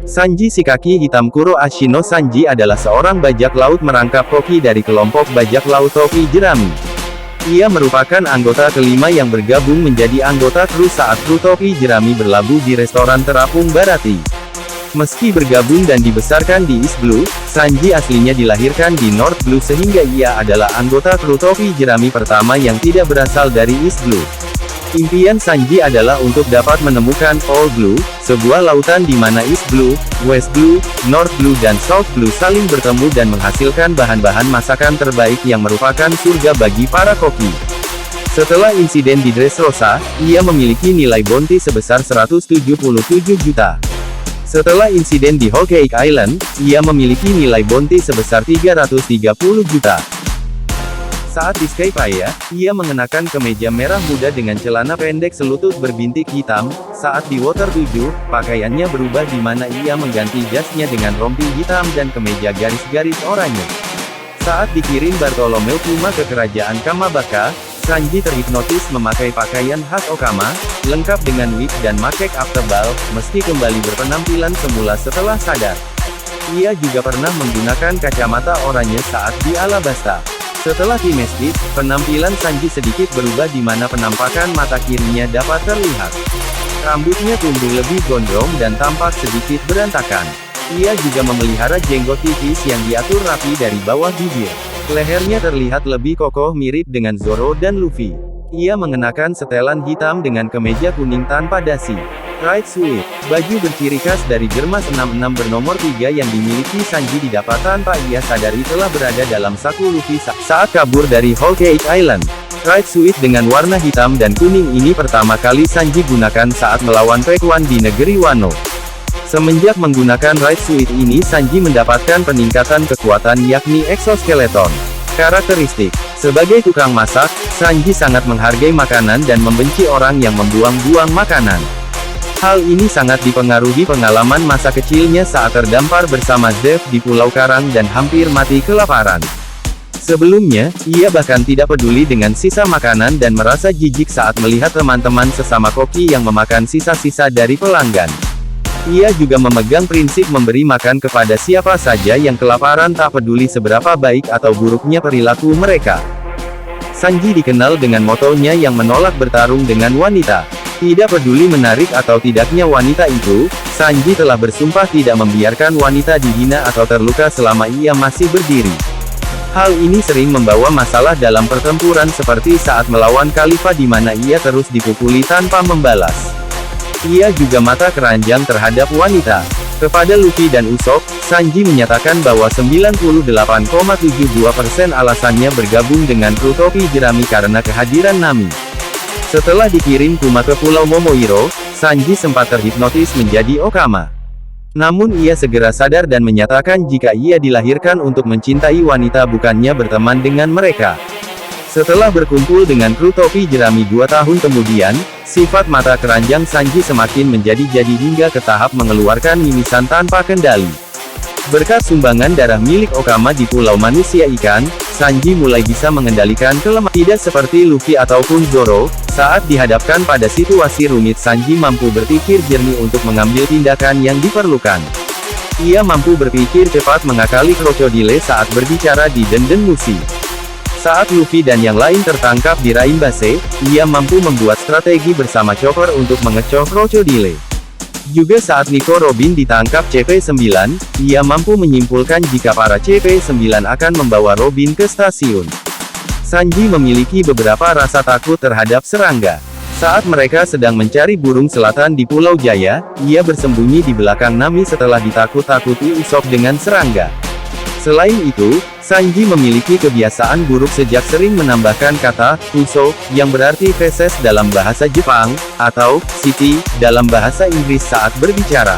Sanji si kaki hitam Kuro Ashino Sanji adalah seorang bajak laut merangkap koki dari kelompok bajak laut topi jerami. Ia merupakan anggota kelima yang bergabung menjadi anggota kru saat kru topi jerami berlabuh di restoran terapung Barati. Meski bergabung dan dibesarkan di East Blue, Sanji aslinya dilahirkan di North Blue sehingga ia adalah anggota kru topi jerami pertama yang tidak berasal dari East Blue. Impian Sanji adalah untuk dapat menemukan All Blue, sebuah lautan di mana East Blue, West Blue, North Blue dan South Blue saling bertemu dan menghasilkan bahan-bahan masakan terbaik yang merupakan surga bagi para koki. Setelah insiden di Dressrosa, ia memiliki nilai bounty sebesar 177 juta. Setelah insiden di Whole Cake Island, ia memiliki nilai bounty sebesar 330 juta. Saat di Skypiea, ia mengenakan kemeja merah muda dengan celana pendek selutut berbintik hitam. Saat di Water 7, pakaiannya berubah di mana ia mengganti jasnya dengan rompi hitam dan kemeja garis-garis oranye. Saat dikirim Bartolomeu Kuma ke kerajaan Kamabaka, Sanji terhipnotis memakai pakaian khas Okama, lengkap dengan wig dan make up tebal, meski kembali berpenampilan semula setelah sadar. Ia juga pernah menggunakan kacamata oranye saat di Alabasta. Setelah Timestic, penampilan Sanji sedikit berubah di mana penampakan mata kirinya dapat terlihat. Rambutnya tumbuh lebih gondrong dan tampak sedikit berantakan. Ia juga memelihara jenggot tipis yang diatur rapi dari bawah bibir. Lehernya terlihat lebih kokoh mirip dengan Zoro dan Luffy. Ia mengenakan setelan hitam dengan kemeja kuning tanpa dasi. Right Suit, baju berciri khas dari Germas 66 bernomor 3 yang dimiliki Sanji didapat tanpa ia sadari telah berada dalam saku Luffy saat kabur dari Whole Cake Island. Right Suit dengan warna hitam dan kuning ini pertama kali Sanji gunakan saat melawan Paekuan di negeri Wano. Semenjak menggunakan Right Suit ini Sanji mendapatkan peningkatan kekuatan yakni exoskeleton. Karakteristik: sebagai tukang masak, Sanji sangat menghargai makanan dan membenci orang yang membuang-buang makanan. Hal ini sangat dipengaruhi pengalaman masa kecilnya saat terdampar bersama Zeff di Pulau Karang dan hampir mati kelaparan. Sebelumnya, ia bahkan tidak peduli dengan sisa makanan dan merasa jijik saat melihat teman-teman sesama koki yang memakan sisa-sisa dari pelanggan. Ia juga memegang prinsip memberi makan kepada siapa saja yang kelaparan tak peduli seberapa baik atau buruknya perilaku mereka. Sanji dikenal dengan motonya yang menolak bertarung dengan wanita. Tidak peduli menarik atau tidaknya wanita itu, Sanji telah bersumpah tidak membiarkan wanita dihina atau terluka selama ia masih berdiri. Hal ini sering membawa masalah dalam pertempuran seperti saat melawan Khalifah di mana ia terus dipukuli tanpa membalas. Ia juga mata keranjang terhadap wanita. Kepada Luffy dan Usopp, Sanji menyatakan bahwa 98,72% alasannya bergabung dengan kru topi jerami karena kehadiran Nami. Setelah dikirim Kuma ke Pulau Momohiro, Sanji sempat terhipnotis menjadi Okama. Namun ia segera sadar dan menyatakan jika ia dilahirkan untuk mencintai wanita bukannya berteman dengan mereka. Setelah berkumpul dengan kru topi jerami 2 tahun kemudian, sifat mata keranjang Sanji semakin menjadi-jadi hingga ke tahap mengeluarkan mimisan tanpa kendali. Berkat sumbangan darah milik Okama di Pulau Manusia Ikan, Sanji mulai bisa mengendalikan kelemahan. Tidak seperti Luffy ataupun Zoro, saat dihadapkan pada situasi rumit Sanji mampu berpikir jernih untuk mengambil tindakan yang diperlukan. Ia mampu berpikir cepat mengakali krokodile saat berbicara di Denden Mushi. Saat Luffy dan yang lain tertangkap di Raimbase, ia mampu membuat strategi bersama Chopper untuk mengecoh krokodile. Juga saat Nico Robin ditangkap CP9, ia mampu menyimpulkan jika para CP9 akan membawa Robin ke stasiun. Sanji memiliki beberapa rasa takut terhadap serangga. Saat mereka sedang mencari burung selatan di Pulau Jaya, ia bersembunyi di belakang Nami setelah ditakut-takuti Usopp dengan serangga. Selain itu, Sanji memiliki kebiasaan buruk sejak sering menambahkan kata "kuso" yang berarti feses dalam bahasa Jepang, atau "city" dalam bahasa Inggris saat berbicara.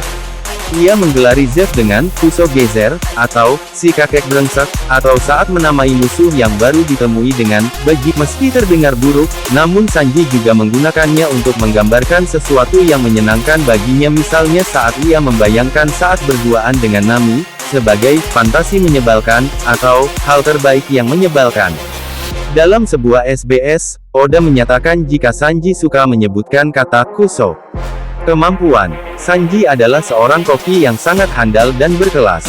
Ia menggelari Zeff dengan "kuso gezer" atau "si kakek brengsek", atau saat menamai musuh yang baru ditemui dengan "bagi". Meski terdengar buruk, namun Sanji juga menggunakannya untuk menggambarkan sesuatu yang menyenangkan baginya, misalnya saat ia membayangkan saat berduaan dengan Nami, sebagai fantasi menyebalkan, atau hal terbaik yang menyebalkan. Dalam sebuah SBS, Oda menyatakan jika Sanji suka menyebutkan kata "kuso". Kemampuan. Sanji adalah seorang koki yang sangat handal dan berkelas.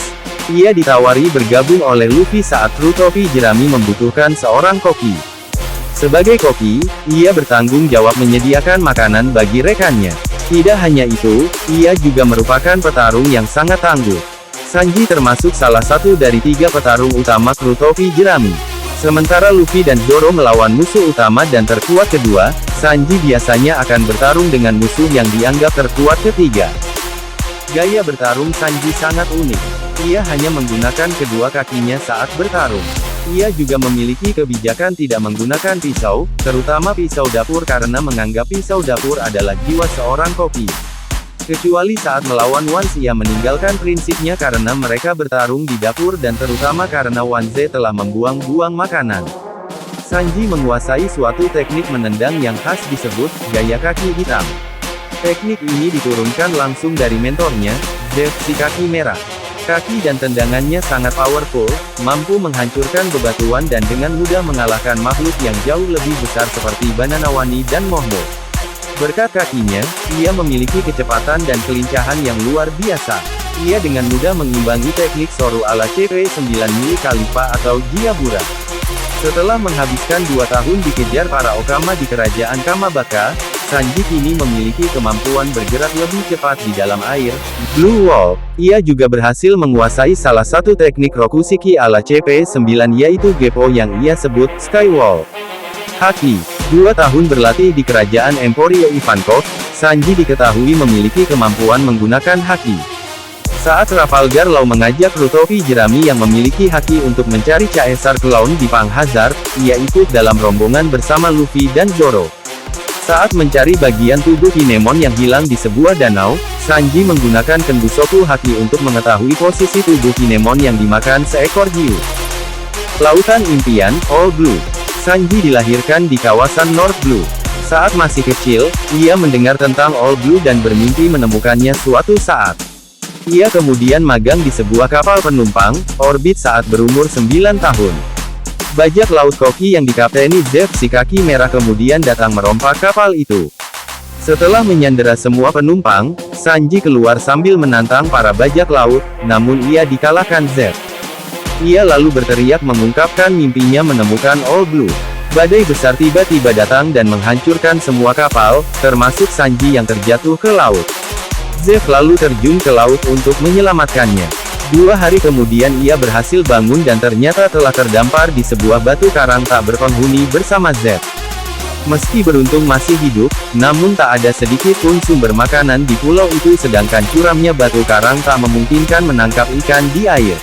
Ia ditawari bergabung oleh Luffy saat kru topi jerami membutuhkan seorang koki. Sebagai koki, ia bertanggung jawab menyediakan makanan bagi rekannya. Tidak hanya itu, ia juga merupakan petarung yang sangat tangguh. Sanji termasuk salah satu dari 3 petarung utama kru topi jerami. Sementara Luffy dan Zoro melawan musuh utama dan terkuat kedua, Sanji biasanya akan bertarung dengan musuh yang dianggap terkuat ketiga. Gaya bertarung Sanji sangat unik. Ia hanya menggunakan kedua kakinya saat bertarung. Ia juga memiliki kebijakan tidak menggunakan pisau, terutama pisau dapur karena menganggap pisau dapur adalah jiwa seorang koki. Kecuali saat melawan Once ia meninggalkan prinsipnya karena mereka bertarung di dapur dan terutama karena Once telah membuang-buang makanan. Sanji menguasai suatu teknik menendang yang khas disebut, gaya kaki hitam. Teknik ini diturunkan langsung dari mentornya, Zeff si kaki merah. Kaki dan tendangannya sangat powerful, mampu menghancurkan bebatuan dan dengan mudah mengalahkan makhluk yang jauh lebih besar seperti Bananawani dan Momo. Berkat kakinya, ia memiliki kecepatan dan kelincahan yang luar biasa. Ia dengan mudah mengimbangi teknik Soru ala CP9 Mili Khalifa atau Giabura. Setelah menghabiskan 2 tahun dikejar para Okama di kerajaan Kamabaka, Sanji kini memiliki kemampuan bergerak lebih cepat di dalam air, Blue Wall. Ia juga berhasil menguasai salah satu teknik Rokushiki ala CP9 yaitu Geppo yang ia sebut, Sky Wall. Haki. 2 tahun berlatih di kerajaan Emporio Ivankov, Sanji diketahui memiliki kemampuan menggunakan haki. Saat Trafalgar Law mengajak kru topi jerami yang memiliki haki untuk mencari Caesar Clown di Pang Hazard, ia ikut dalam rombongan bersama Luffy dan Zoro. Saat mencari bagian tubuh Kinemon yang hilang di sebuah danau, Sanji menggunakan Kenbusoku Haki untuk mengetahui posisi tubuh Kinemon yang dimakan seekor hiu. Lautan Impian, All Blue. Sanji dilahirkan di kawasan North Blue. Saat masih kecil, ia mendengar tentang All Blue dan bermimpi menemukannya suatu saat. Ia kemudian magang di sebuah kapal penumpang, Orbit saat berumur 9 tahun. Bajak laut koki yang dikapteni Zeff si kaki merah kemudian datang merompak kapal itu. Setelah menyandera semua penumpang, Sanji keluar sambil menantang para bajak laut, namun ia dikalahkan Zeff. Ia lalu berteriak mengungkapkan mimpinya menemukan All Blue. Badai besar tiba-tiba datang dan menghancurkan semua kapal, termasuk Sanji yang terjatuh ke laut. Zeff lalu terjun ke laut untuk menyelamatkannya. 2 hari kemudian ia berhasil bangun dan ternyata telah terdampar di sebuah batu karang tak berpenghuni bersama Zeff. Meski beruntung masih hidup, namun tak ada sedikit pun sumber makanan di pulau itu sedangkan curamnya batu karang tak memungkinkan menangkap ikan di air.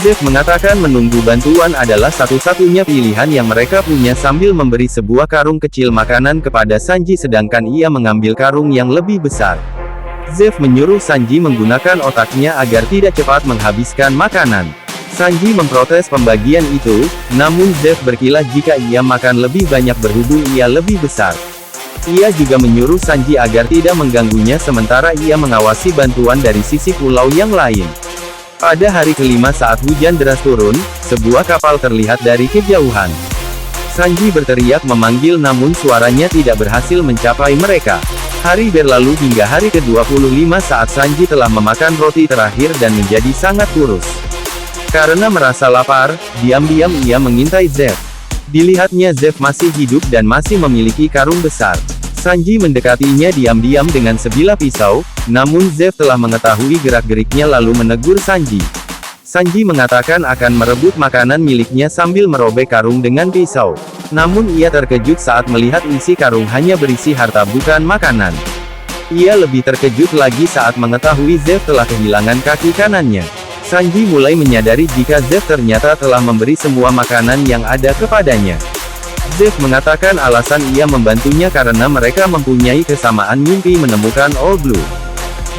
Zeff mengatakan menunggu bantuan adalah satu-satunya pilihan yang mereka punya sambil memberi sebuah karung kecil makanan kepada Sanji sedangkan ia mengambil karung yang lebih besar. Zeff menyuruh Sanji menggunakan otaknya agar tidak cepat menghabiskan makanan. Sanji memprotes pembagian itu, namun Zeff berkilah jika ia makan lebih banyak berhubung ia lebih besar. Ia juga menyuruh Sanji agar tidak mengganggunya sementara ia mengawasi bantuan dari sisi pulau yang lain. Pada hari kelima saat hujan deras turun, sebuah kapal terlihat dari kejauhan. Sanji berteriak memanggil namun suaranya tidak berhasil mencapai mereka. Hari berlalu hingga hari ke-25 saat Sanji telah memakan roti terakhir dan menjadi sangat kurus. Karena merasa lapar, diam-diam ia mengintai Zeff. Dilihatnya Zeff masih hidup dan masih memiliki karung besar. Sanji mendekatinya diam-diam dengan sebilah pisau, namun Zeff telah mengetahui gerak-geriknya lalu menegur Sanji. Sanji mengatakan akan merebut makanan miliknya sambil merobek karung dengan pisau. Namun ia terkejut saat melihat isi karung hanya berisi harta bukan makanan. Ia lebih terkejut lagi saat mengetahui Zeff telah kehilangan kaki kanannya. Sanji mulai menyadari jika Zeff ternyata telah memberi semua makanan yang ada kepadanya. Zeff mengatakan alasan ia membantunya karena mereka mempunyai kesamaan mimpi menemukan All Blue.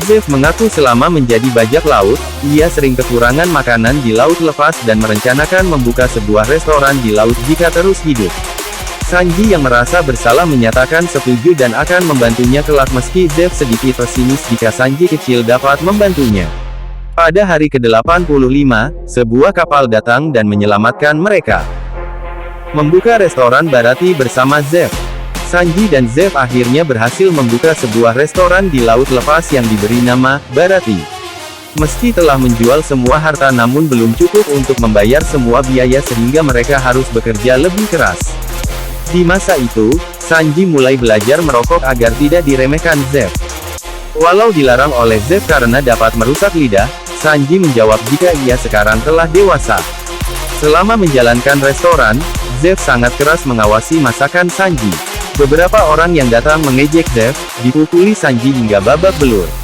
Zeff mengaku selama menjadi bajak laut, ia sering kekurangan makanan di laut lepas dan merencanakan membuka sebuah restoran di laut jika terus hidup. Sanji yang merasa bersalah menyatakan setuju dan akan membantunya kelak meski Zeff sedikit pesimis jika Sanji kecil dapat membantunya. Pada hari ke-85, sebuah kapal datang dan menyelamatkan mereka. Membuka restoran Barati bersama Zeff. Sanji dan Zeff akhirnya berhasil membuka sebuah restoran di laut lepas yang diberi nama Barati. Meski telah menjual semua harta namun belum cukup untuk membayar semua biaya sehingga mereka harus bekerja lebih keras. Di masa itu, Sanji mulai belajar merokok agar tidak diremehkan Zeff. Walau dilarang oleh Zeff karena dapat merusak lidah, Sanji menjawab jika ia sekarang telah dewasa. Selama menjalankan restoran, Zeff sangat keras mengawasi masakan Sanji. Beberapa orang yang datang mengejek Zeff, dipukuli Sanji hingga babak belur.